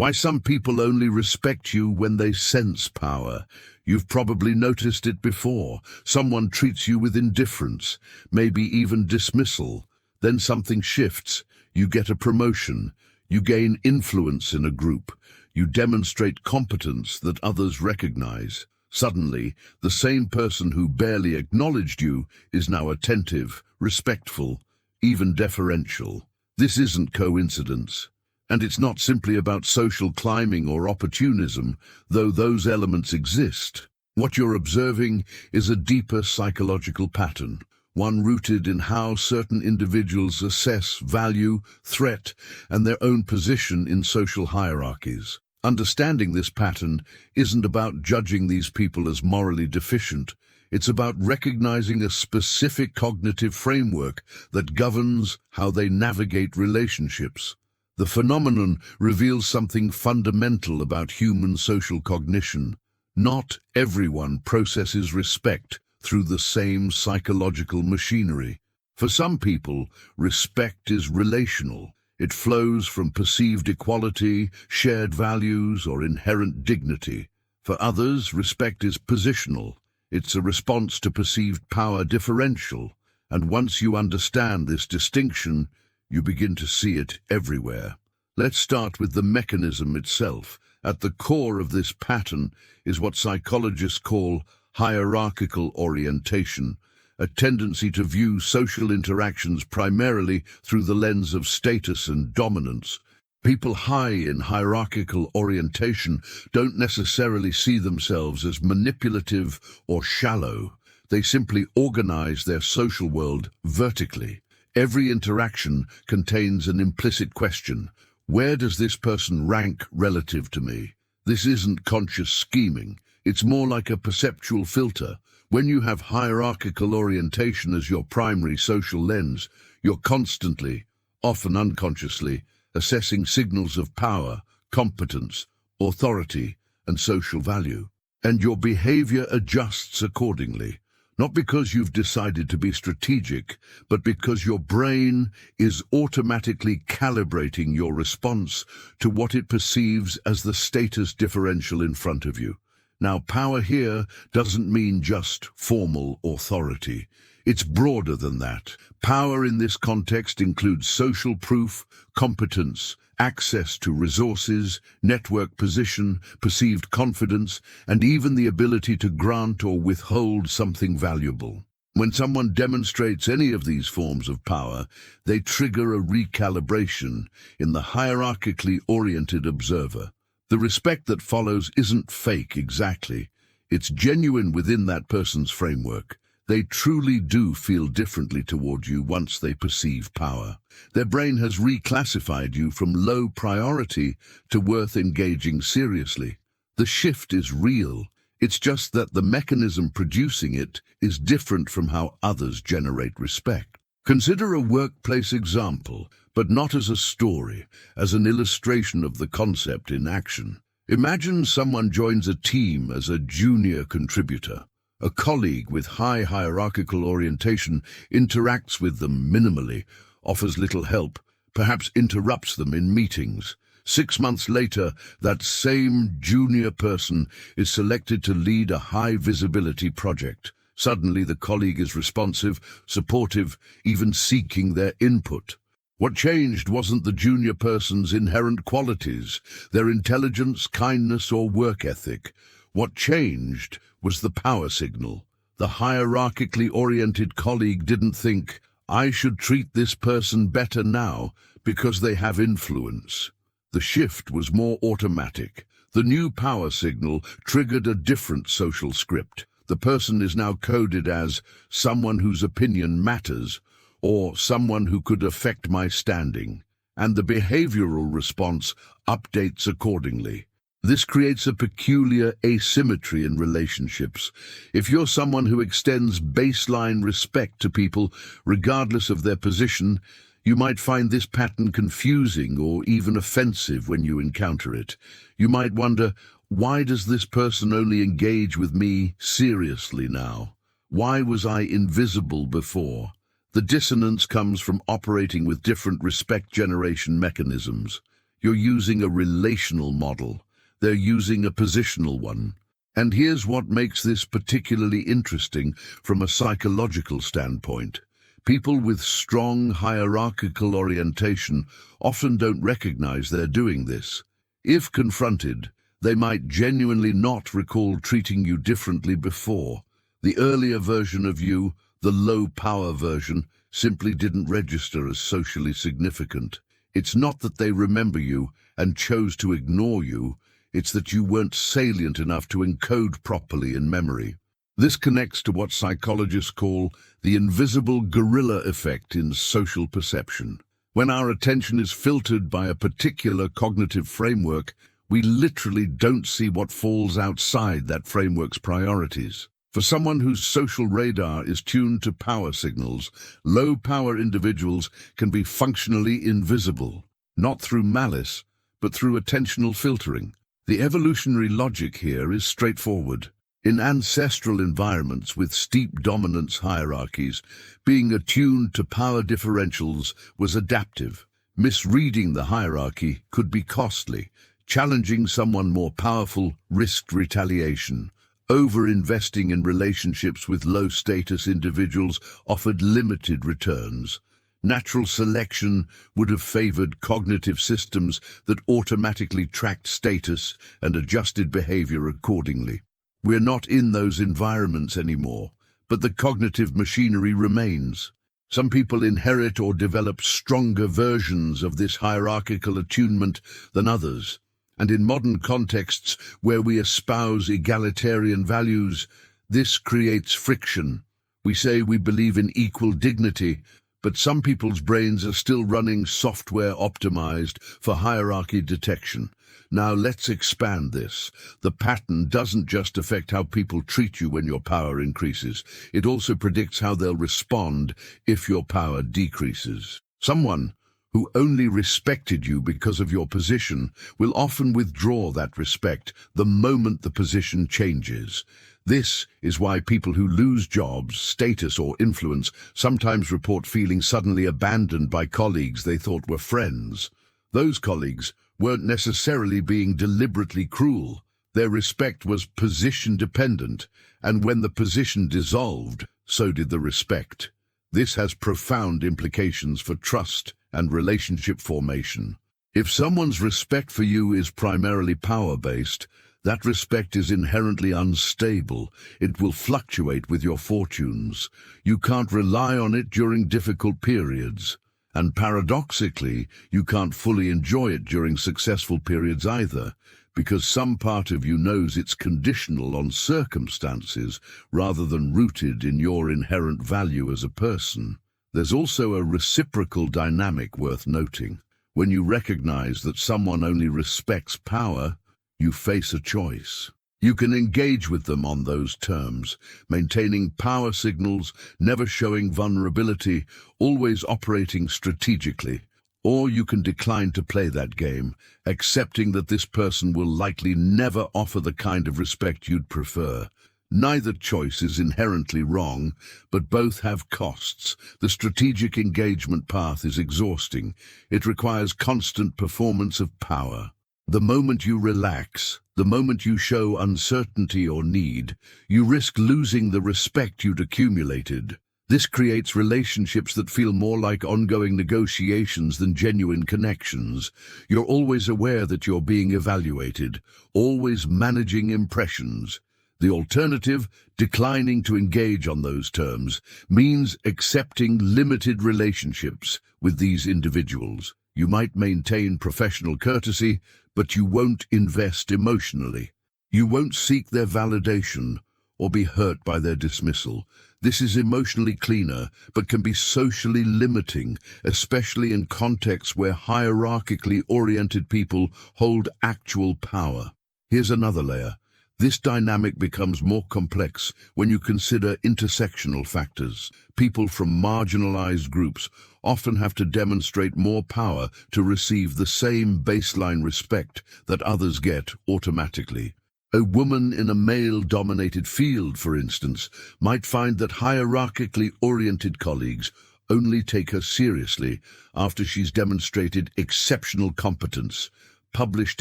Why some people only respect you when they sense power. You've probably noticed it before. Someone treats you with indifference, maybe even dismissal. Then something shifts. You get a promotion. You gain influence in a group. You demonstrate competence that others recognize. Suddenly, the same person who barely acknowledged you is now attentive, respectful, even deferential. This isn't coincidence. And it's not simply about social climbing or opportunism, though those elements exist. What you're observing is a deeper psychological pattern, one rooted in how certain individuals assess value, threat, and their own position in social hierarchies. Understanding this pattern isn't about judging these people as morally deficient. It's about recognizing a specific cognitive framework that governs how they navigate relationships. The phenomenon reveals something fundamental about human social cognition. Not everyone processes respect through the same psychological machinery. For some people, respect is relational. It flows from perceived equality, shared values, or inherent dignity. For others, respect is positional. It's a response to perceived power differential. And once you understand this distinction, you begin to see it everywhere. Let's start with the mechanism itself. At the core of this pattern is what psychologists call hierarchical orientation, a tendency to view social interactions primarily through the lens of status and dominance. People high in hierarchical orientation don't necessarily see themselves as manipulative or shallow. They simply organize their social world vertically. Every interaction contains an implicit question. Where does this person rank relative to me? This isn't conscious scheming. It's more like a perceptual filter. When you have hierarchical orientation as your primary social lens, you're constantly, often unconsciously, assessing signals of power, competence, authority, and social value. And your behavior adjusts accordingly. Not because you've decided to be strategic, but because your brain is automatically calibrating your response to what it perceives as the status differential in front of you. Now, power here doesn't mean just formal authority. It's broader than that. Power in this context includes social proof, competence, access to resources, network position, perceived confidence, and even the ability to grant or withhold something valuable. When someone demonstrates any of these forms of power, they trigger a recalibration in the hierarchically oriented observer. The respect that follows isn't fake exactly. It's genuine within that person's framework. They truly do feel differently toward you once they perceive power. Their brain has reclassified you from low priority to worth engaging seriously. The shift is real. It's just that the mechanism producing it is different from how others generate respect. Consider a workplace example, but not as a story, as an illustration of the concept in action. Imagine someone joins a team as a junior contributor. A colleague with high hierarchical orientation interacts with them minimally, offers little help, perhaps interrupts them in meetings. 6 months later, that same junior person is selected to lead a high-visibility project. Suddenly, the colleague is responsive, supportive, even seeking their input. What changed wasn't the junior person's inherent qualities, their intelligence, kindness, or work ethic. What changed was the power signal. The hierarchically oriented colleague didn't think, I should treat this person better now because they have influence. The shift was more automatic. The new power signal triggered a different social script. The person is now coded as someone whose opinion matters, or someone who could affect my standing. And the behavioral response updates accordingly. This creates a peculiar asymmetry in relationships. If you're someone who extends baseline respect to people, regardless of their position, you might find this pattern confusing or even offensive when you encounter it. You might wonder, why does this person only engage with me seriously now? Why was I invisible before? The dissonance comes from operating with different respect generation mechanisms. You're using a relational model. They're using a positional one. And here's what makes this particularly interesting from a psychological standpoint. People with strong hierarchical orientation often don't recognize they're doing this. If confronted, they might genuinely not recall treating you differently before. The earlier version of you, the low-power version, simply didn't register as socially significant. It's not that they remember you and chose to ignore you, it's that you weren't salient enough to encode properly in memory. This connects to what psychologists call the invisible gorilla effect in social perception. When our attention is filtered by a particular cognitive framework, we literally don't see what falls outside that framework's priorities. For someone whose social radar is tuned to power signals, low-power individuals can be functionally invisible, not through malice, but through attentional filtering. The evolutionary logic here is straightforward. In ancestral environments with steep dominance hierarchies, being attuned to power differentials was adaptive. Misreading the hierarchy could be costly. Challenging someone more powerful risked retaliation. Over-investing in relationships with low-status individuals offered limited returns. Natural selection would have favored cognitive systems that automatically tracked status and adjusted behavior accordingly. We're not in those environments anymore, but the cognitive machinery remains. Some people inherit or develop stronger versions of this hierarchical attunement than others. And in modern contexts where we espouse egalitarian values, this creates friction. We say we believe in equal dignity, but some people's brains are still running software optimized for hierarchy detection. Now let's expand this. The pattern doesn't just affect how people treat you when your power increases. It also predicts how they'll respond if your power decreases. Someone who only respected you because of your position will often withdraw that respect the moment the position changes. This is why people who lose jobs, status, or influence sometimes report feeling suddenly abandoned by colleagues they thought were friends. Those colleagues weren't necessarily being deliberately cruel. Their respect was position-dependent, and when the position dissolved, so did the respect. This has profound implications for trust and relationship formation. If someone's respect for you is primarily power-based, that respect is inherently unstable. It will fluctuate with your fortunes. You can't rely on it during difficult periods. And paradoxically, you can't fully enjoy it during successful periods either, because some part of you knows it's conditional on circumstances rather than rooted in your inherent value as a person. There's also a reciprocal dynamic worth noting. When you recognize that someone only respects power, you face a choice. You can engage with them on those terms, maintaining power signals, never showing vulnerability, always operating strategically. Or you can decline to play that game, accepting that this person will likely never offer the kind of respect you'd prefer. Neither choice is inherently wrong, but both have costs. The strategic engagement path is exhausting. It requires constant performance of power. The moment you relax, the moment you show uncertainty or need, you risk losing the respect you'd accumulated. This creates relationships that feel more like ongoing negotiations than genuine connections. You're always aware that you're being evaluated, always managing impressions. The alternative, declining to engage on those terms, means accepting limited relationships with these individuals. You might maintain professional courtesy, but you won't invest emotionally. You won't seek their validation or be hurt by their dismissal. This is emotionally cleaner, but can be socially limiting, especially in contexts where hierarchically oriented people hold actual power. Here's another layer. This dynamic becomes more complex when you consider intersectional factors. People from marginalized groups often have to demonstrate more power to receive the same baseline respect that others get automatically. A woman in a male-dominated field, for instance, might find that hierarchically oriented colleagues only take her seriously after she's demonstrated exceptional competence, published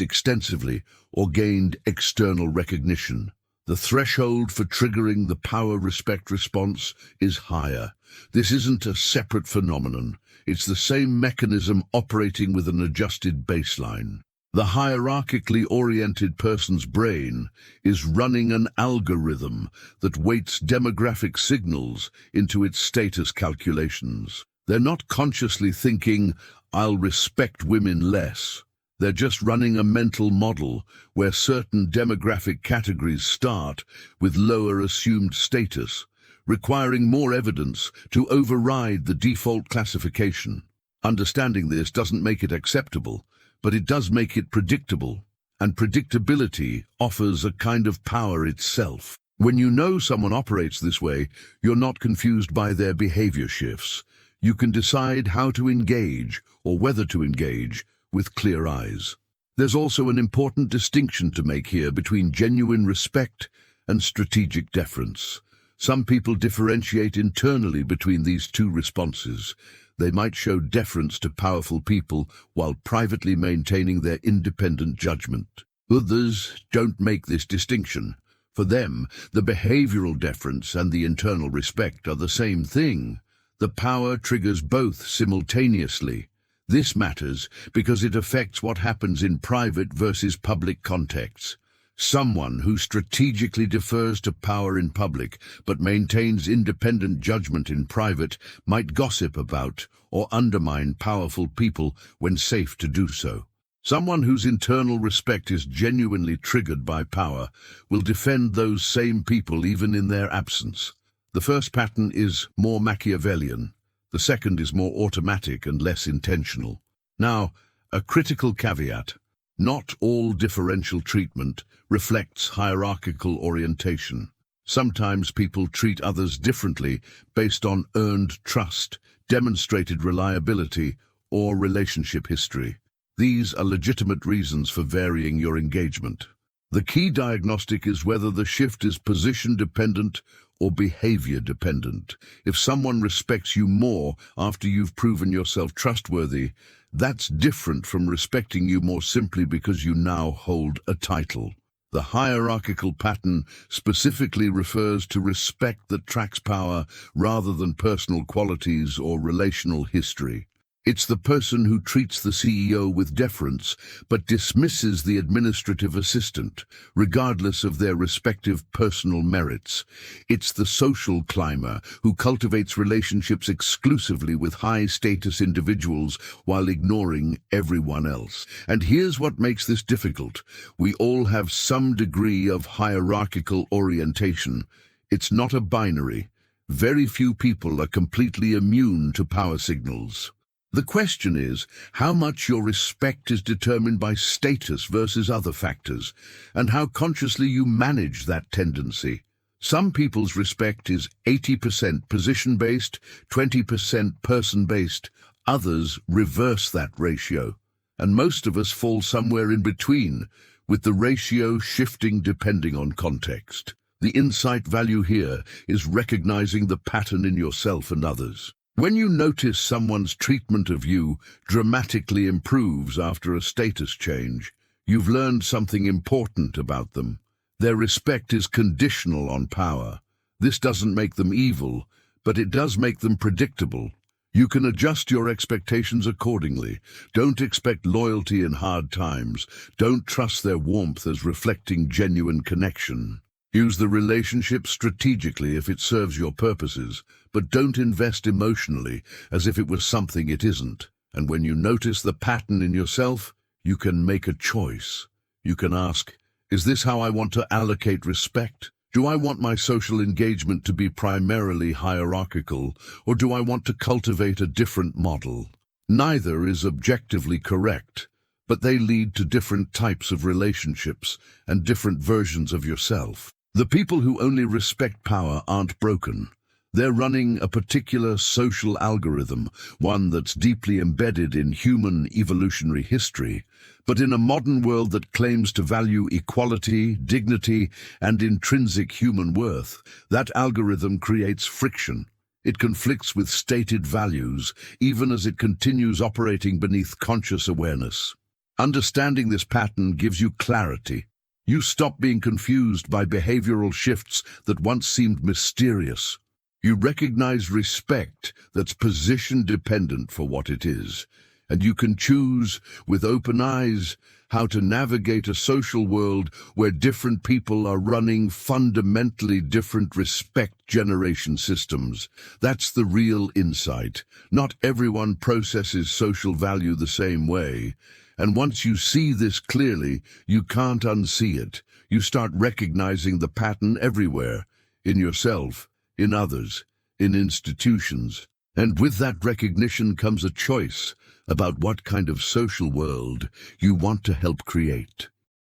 extensively, or gained external recognition. The threshold for triggering the power-respect response is higher. This isn't a separate phenomenon. It's the same mechanism operating with an adjusted baseline. The hierarchically oriented person's brain is running an algorithm that weights demographic signals into its status calculations. They're not consciously thinking, "I'll respect women less." They're just running a mental model where certain demographic categories start with lower assumed status, requiring more evidence to override the default classification. Understanding this doesn't make it acceptable, but it does make it predictable, and predictability offers a kind of power itself. When you know someone operates this way, you're not confused by their behavior shifts. You can decide how to engage, or whether to engage, with clear eyes. There's also an important distinction to make here between genuine respect and strategic deference. Some people differentiate internally between these two responses. They might show deference to powerful people while privately maintaining their independent judgment. Others don't make this distinction. For them, the behavioral deference and the internal respect are the same thing. The power triggers both simultaneously. This matters because it affects what happens in private versus public contexts. Someone who strategically defers to power in public but maintains independent judgment in private might gossip about or undermine powerful people when safe to do so. Someone whose internal respect is genuinely triggered by power will defend those same people even in their absence. The first pattern is more Machiavellian. The second is more automatic and less intentional. Now, a critical caveat. Not all differential treatment reflects hierarchical orientation. Sometimes people treat others differently based on earned trust, demonstrated reliability, or relationship history. These are legitimate reasons for varying your engagement. The key diagnostic is whether the shift is position-dependent or behavior-dependent. If someone respects you more after you've proven yourself trustworthy, that's different from respecting you more simply because you now hold a title. The hierarchical pattern specifically refers to respect that tracks power rather than personal qualities or relational history. It's the person who treats the CEO with deference but dismisses the administrative assistant, regardless of their respective personal merits. It's the social climber who cultivates relationships exclusively with high-status individuals while ignoring everyone else. And here's what makes this difficult. We all have some degree of hierarchical orientation. It's not a binary. Very few people are completely immune to power signals. The question is how much your respect is determined by status versus other factors, and how consciously you manage that tendency. Some people's respect is 80% position-based, 20% person-based. Others reverse that ratio, and most of us fall somewhere in between, with the ratio shifting depending on context. The insight value here is recognizing the pattern in yourself and others. When you notice someone's treatment of you dramatically improves after a status change, you've learned something important about them. Their respect is conditional on power. This doesn't make them evil, but it does make them predictable. You can adjust your expectations accordingly. Don't expect loyalty in hard times. Don't trust their warmth as reflecting genuine connection. Use the relationship strategically if it serves your purposes, but don't invest emotionally as if it was something it isn't. And when you notice the pattern in yourself, you can make a choice. You can ask, is this how I want to allocate respect? Do I want my social engagement to be primarily hierarchical, or do I want to cultivate a different model? Neither is objectively correct, but they lead to different types of relationships and different versions of yourself. The people who only respect power aren't broken. They're running a particular social algorithm, one that's deeply embedded in human evolutionary history. But in a modern world that claims to value equality, dignity, and intrinsic human worth, that algorithm creates friction. It conflicts with stated values, even as it continues operating beneath conscious awareness. Understanding this pattern gives you clarity. You stop being confused by behavioral shifts that once seemed mysterious. You recognize respect that's position-dependent for what it is, and you can choose, with open eyes, how to navigate a social world where different people are running fundamentally different respect generation systems. That's the real insight. Not everyone processes social value the same way. And once you see this clearly, you can't unsee it. You start recognizing the pattern everywhere, in yourself, in others, in institutions. And with that recognition comes a choice about what kind of social world you want to help create.